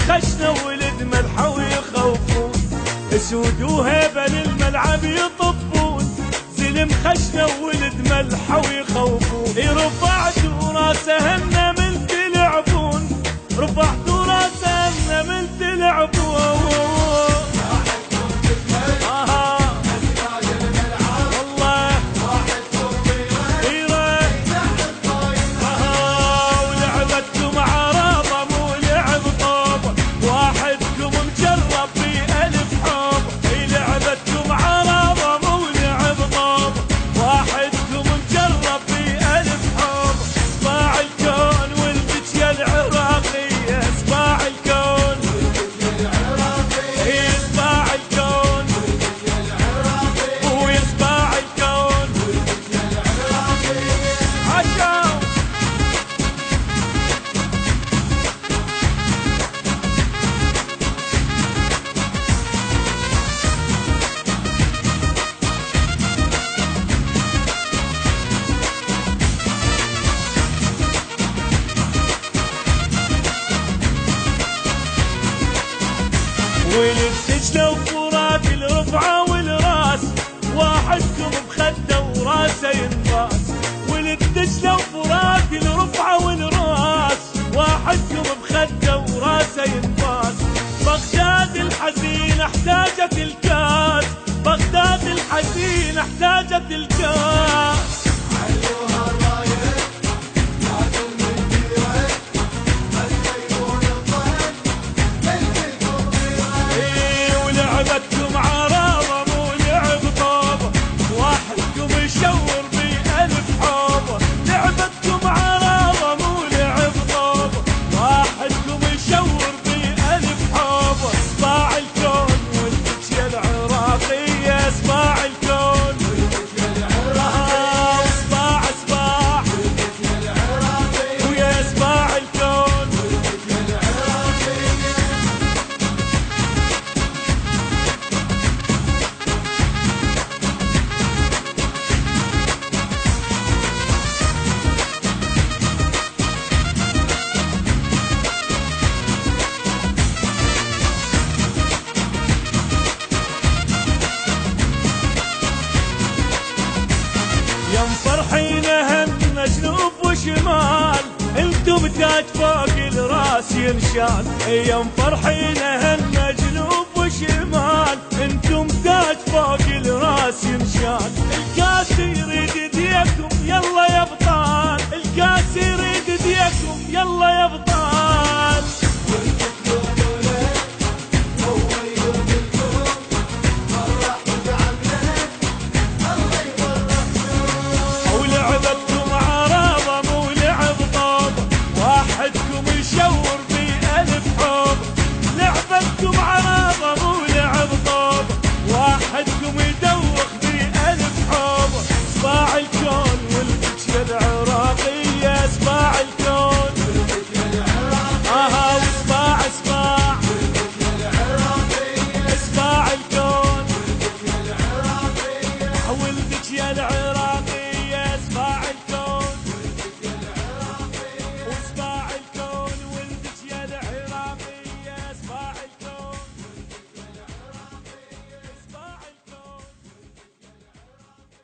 خشنة ولد ملحة ويخوفون، اسود وهيبة للملعب يطبون، زلم خشنة ولد ملحة ويخوفون. رفعتوا راسهن من تلعبون، رفعتوا راسهن من تلعبون. ولد دجلة وفرات الرفعة والراس، واحدكم بخده وراسه ينباس. ولد دجلة وفرات الرفعة والراس، واحدكم بخده وراسه ينباس. بغداد الحزينة احتاجت الكاس، بغداد الحزينة احتاجت الكاس. لعبتكم عرابة مو لعب طابة، واحدكم يشور بألف حوبة. لعبتكم عرابة مو لعب طابة، واحدكم يشور بألف حوبة. صباع الكون والفتية العراقية، صباع الكون والفتية العراقية، وصباع صباع والفتية العراقية، ويا صباع الكون والفتية العراقية. يا مفرحين همنا جنوب وشمال، انتم تاج فوق الراس ينشال. يا مفرحين همنا جنوب وشمال، انتم تاج فوق الراس ينشال. الكاس يريد ديكم يلا يا ابطال، الكاس يريد ديكم يلا يا ابطال. ولعبتكم عرابة مو لعب طابة، واحدكم يشور بألف حوبة. لعبتكم عرابة مو لعب طابة، واحدكم يدوخ بألف حوبة. صباع الكون والفتية العراقية، صباع الكون والفتية العراقية، وصباع صباع والفتية العراقية، صباع الكون والفتية العراقية، والفتية العراقية.